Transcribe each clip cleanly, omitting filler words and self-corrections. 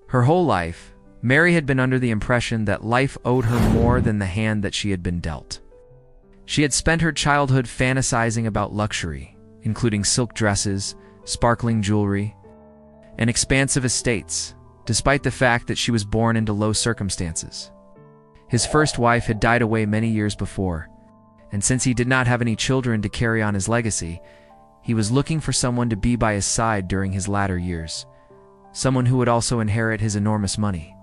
Her whole life, Mary had been under the impression that life owed her more than the hand that she had been dealt. She had spent her childhood fantasizing about luxury, including silk dresses, sparkling jewelry, and expansive estates, despite the fact that she was born into low circumstances. His first wife had died away many years before, and since he did not have any children to carry on his legacy, he was looking for someone to be by his side during his latter years, someone who would also inherit his enormous money.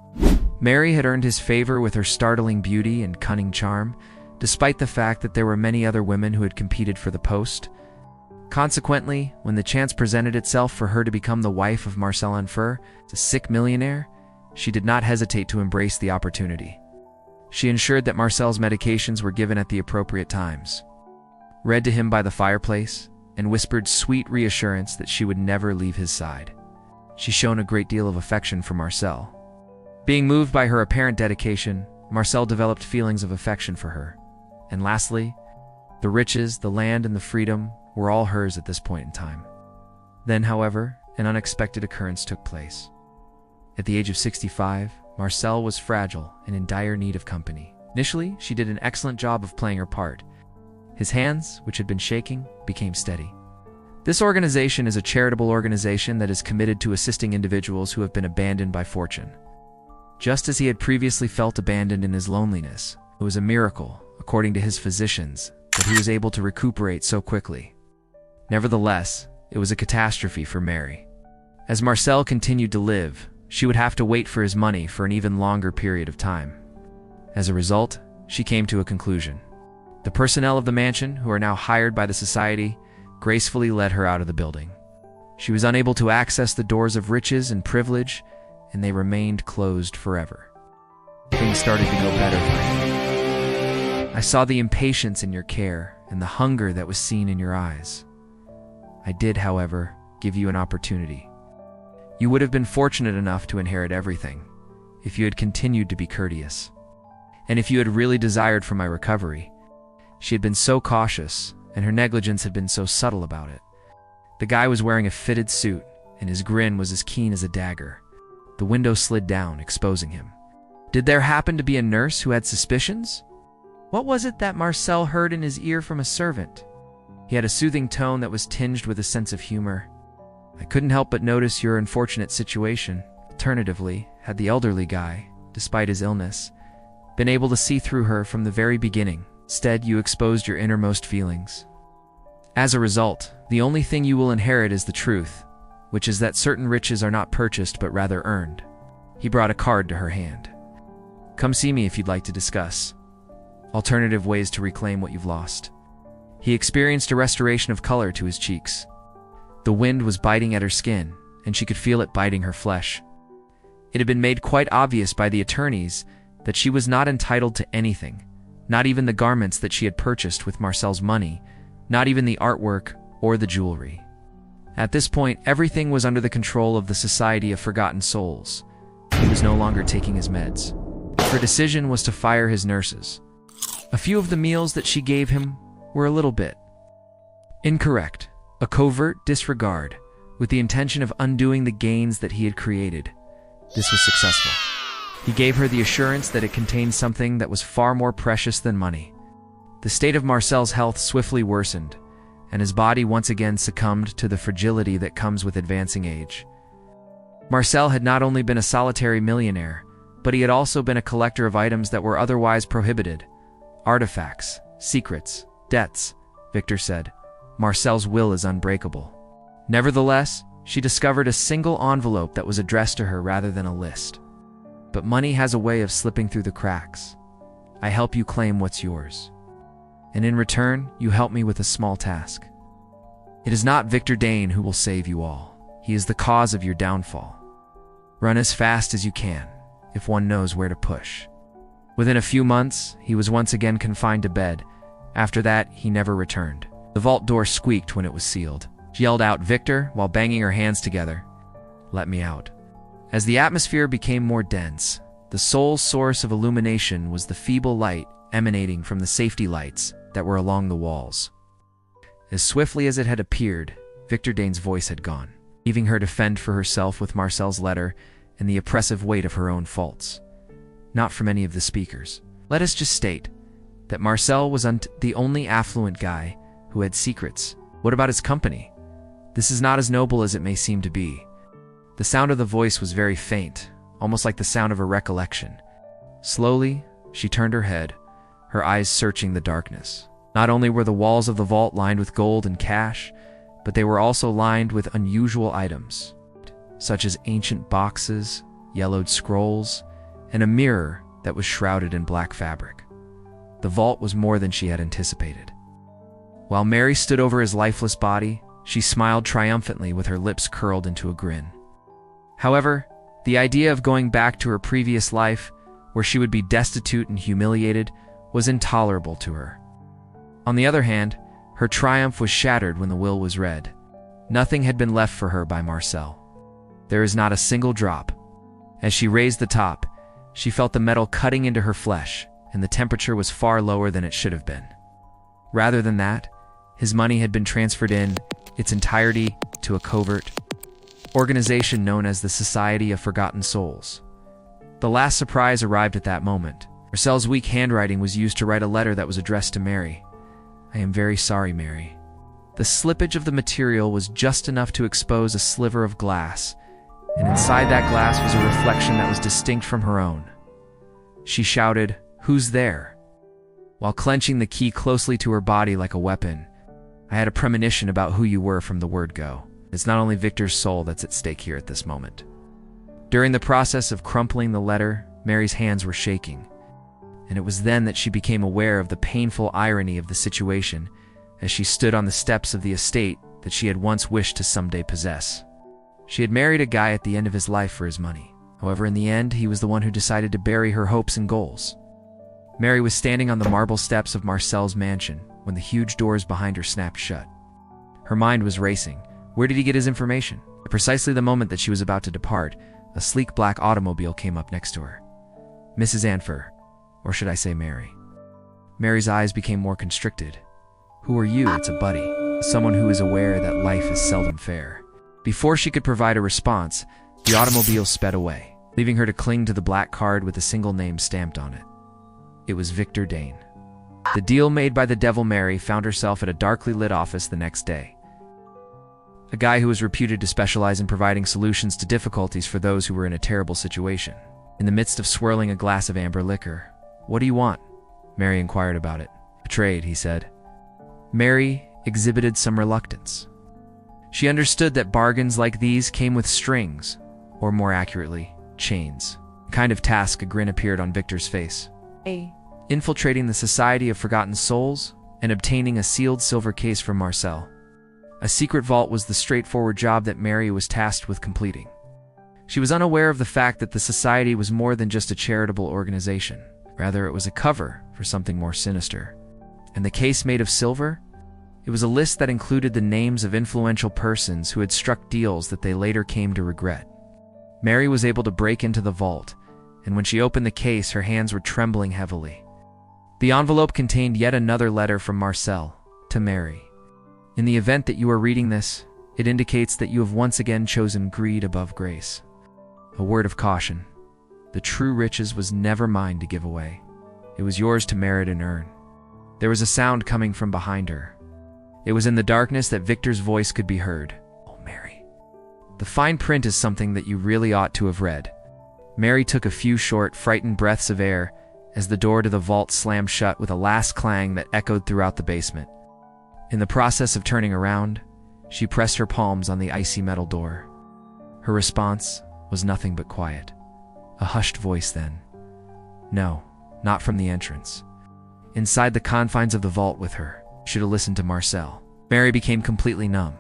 Mary had earned his favor with her startling beauty and cunning charm, despite the fact that there were many other women who had competed for the post. Consequently, when the chance presented itself for her to become the wife of Marcel Enfer, a sick millionaire, she did not hesitate to embrace the opportunity. She ensured that Marcel's medications were given at the appropriate times, read to him by the fireplace, and whispered sweet reassurance that she would never leave his side. She shone a great deal of affection for Marcel. Being moved by her apparent dedication, Marcel developed feelings of affection for her. And lastly, the riches, the land, and the freedom were all hers at this point in time. Then, however, an unexpected occurrence took place. At the age of 65, Marcel was fragile and in dire need of company. Initially, she did an excellent job of playing her part. His hands, which had been shaking, became steady. This organization is a charitable organization that is committed to assisting individuals who have been abandoned by fortune. Just as he had previously felt abandoned in his loneliness, it was a miracle, according to his physicians, that he was able to recuperate so quickly. Nevertheless, it was a catastrophe for Mary. As Marcel continued to live, she would have to wait for his money for an even longer period of time. As a result, she came to a conclusion. The personnel of the mansion, who are now hired by the society, gracefully led her out of the building. She was unable to access the doors of riches and privilege, and they remained closed forever. Things started to go better for him. I saw the impatience in your care and the hunger that was seen in your eyes. I did, however, give you an opportunity. You would have been fortunate enough to inherit everything, if you had continued to be courteous. And if you had really desired for my recovery. She had been so cautious, and her negligence had been so subtle about it. The guy was wearing a fitted suit, and his grin was as keen as a dagger. The window slid down, exposing him. Did there happen to be a nurse who had suspicions? What was it that Marcel heard in his ear from a servant? He had a soothing tone that was tinged with a sense of humor. I couldn't help but notice your unfortunate situation. Alternatively, had the elderly guy, despite his illness, been able to see through her from the very beginning? Instead, you exposed your innermost feelings. As a result, the only thing you will inherit is the truth, which is that certain riches are not purchased but rather earned. He brought a card to her hand. Come see me if you'd like to discuss alternative ways to reclaim what you've lost. He experienced a restoration of color to his cheeks. The wind was biting at her skin, and she could feel it biting her flesh. It had been made quite obvious by the attorneys that she was not entitled to anything, not even the garments that she had purchased with Marcel's money, not even the artwork or the jewelry. At this point, everything was under the control of the Society of Forgotten Souls. He was no longer taking his meds. Her decision was to fire his nurses. A few of the meals that she gave him were a little bit incorrect, a covert disregard, with the intention of undoing the gains that he had created. This was successful. He gave her the assurance that it contained something that was far more precious than money. The state of Marcel's health swiftly worsened, and his body once again succumbed to the fragility that comes with advancing age. Marcel had not only been a solitary millionaire, but he had also been a collector of items that were otherwise prohibited. Artifacts, secrets, debts, Victor said. Marcel's will is unbreakable. Nevertheless, she discovered a single envelope that was addressed to her rather than a list. But money has a way of slipping through the cracks. I help you claim what's yours. And in return, you help me with a small task. It is not Victor Dane who will save you all. He is the cause of your downfall. Run as fast as you can, if one knows where to push. Within a few months, he was once again confined to bed. After that, he never returned. The vault door squeaked when it was sealed. She yelled out, "Victor," while banging her hands together. "Let me out." As the atmosphere became more dense, the sole source of illumination was the feeble light emanating from the safety lights that were along the walls. As swiftly as it had appeared, Victor Dane's voice had gone, leaving her to fend for herself with Marcel's letter and the oppressive weight of her own faults. Not from any of the speakers. Let us just state that Marcel wasn't the only affluent guy who had secrets. What about his company? This is not as noble as it may seem to be. The sound of the voice was very faint, almost like the sound of a recollection. Slowly, she turned her head, her eyes searching the darkness. Not only were the walls of the vault lined with gold and cash, but they were also lined with unusual items, such as ancient boxes, yellowed scrolls, and a mirror that was shrouded in black fabric. The vault was more than she had anticipated. While Mary stood over his lifeless body, she smiled triumphantly with her lips curled into a grin. However, the idea of going back to her previous life, where she would be destitute and humiliated, was intolerable to her. On the other hand, her triumph was shattered when the will was read. Nothing had been left for her by Marcel. There is not a single drop. As she raised the top, she felt the metal cutting into her flesh, and the temperature was far lower than it should have been. Rather than that, his money had been transferred in its entirety to a covert organization known as the Society of Forgotten Souls. The last surprise arrived at that moment. Marcel's weak handwriting was used to write a letter that was addressed to Mary. I am very sorry, Mary. The slippage of the material was just enough to expose a sliver of glass, and inside that glass was a reflection that was distinct from her own. She shouted, "Who's there?" While clenching the key closely to her body like a weapon, I had a premonition about who you were from the word go. It's not only Victor's soul that's at stake here at this moment. During the process of crumpling the letter, Mary's hands were shaking, and it was then that she became aware of the painful irony of the situation as she stood on the steps of the estate that she had once wished to someday possess. She had married a guy at the end of his life for his money. However, in the end, he was the one who decided to bury her hopes and goals. Mary was standing on the marble steps of Marcel's mansion when the huge doors behind her snapped shut. Her mind was racing. Where did he get his information? At precisely the moment that she was about to depart, a sleek black automobile came up next to her. Mrs. Anfer, or should I say Mary? Mary's eyes became more constricted. Who are you? It's a buddy, someone who is aware that life is seldom fair. Before she could provide a response, the automobile sped away, leaving her to cling to the black card with a single name stamped on it. It was Victor Dane. The deal made by the Devil Mary found herself at a darkly lit office the next day. A guy who was reputed to specialize in providing solutions to difficulties for those who were in a terrible situation. In the midst of swirling a glass of amber liquor, "What do you want?" Mary inquired about it. "A trade," he said. Mary exhibited some reluctance. She understood that bargains like these came with strings, or more accurately, chains. A kind of task, a grin appeared on Victor's face. Infiltrating the Society of Forgotten Souls and obtaining a sealed silver case from Marcel. A secret vault was the straightforward job that Mary was tasked with completing. She was unaware of the fact that the Society was more than just a charitable organization. Rather, it was a cover for something more sinister. And the case made of silver? It was a list that included the names of influential persons who had struck deals that they later came to regret. Mary was able to break into the vault, and when she opened the case, her hands were trembling heavily. The envelope contained yet another letter from Marcel to Mary. In the event that you are reading this, it indicates that you have once again chosen greed above grace. A word of caution. The true riches was never mine to give away. It was yours to merit and earn. There was a sound coming from behind her. It was in the darkness that Victor's voice could be heard. "Oh, Mary. The fine print is something that you really ought to have read." Mary took a few short, frightened breaths of air as the door to the vault slammed shut with a last clang that echoed throughout the basement. In the process of turning around, she pressed her palms on the icy metal door. Her response was nothing but quiet. A hushed voice then. No, not from the entrance. Inside the confines of the vault with her, should have listened to Marcel. Mary became completely numb.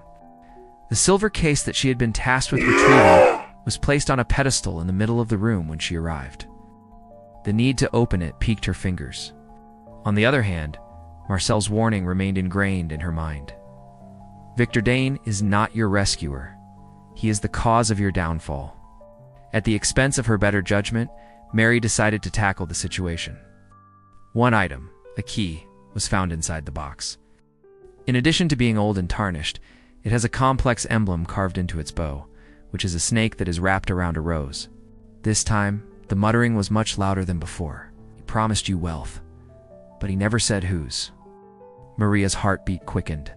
The silver case that she had been tasked with retrieving was placed on a pedestal in the middle of the room when she arrived. The need to open it piqued her fingers. On the other hand, Marcel's warning remained ingrained in her mind. Victor Dane is not your rescuer. He is the cause of your downfall. At the expense of her better judgment, Mary decided to tackle the situation. One item, a key, was found inside the box. In addition to being old and tarnished, it has a complex emblem carved into its bow, which is a snake that is wrapped around a rose. This time, the muttering was much louder than before. He promised you wealth, but he never said whose. Maria's heartbeat quickened.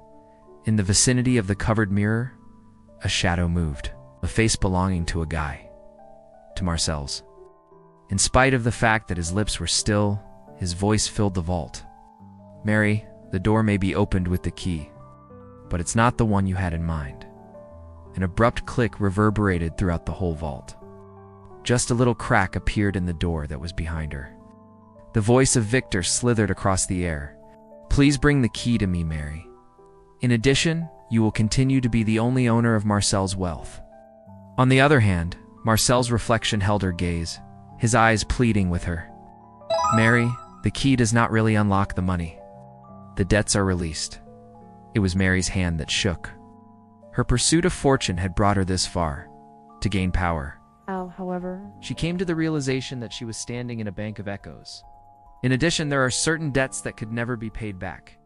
In the vicinity of the covered mirror, a shadow moved, a face belonging to a guy. To Marcel's. In spite of the fact that his lips were still, his voice filled the vault. Mary, the door may be opened with the key, but it's not the one you had in mind. An abrupt click reverberated throughout the whole vault. Just a little crack appeared in the door that was behind her. The voice of Victor slithered across the air. Please bring the key to me, Mary. In addition, you will continue to be the only owner of Marcel's wealth. On the other hand, Marcel's reflection held her gaze, his eyes pleading with her. Mary, the key does not really unlock the money. The debts are released. It was Mary's hand that shook. Her pursuit of fortune had brought her this far, to gain power. However, She came to the realization that she was standing in a bank of echoes. In addition, there are certain debts that could never be paid back.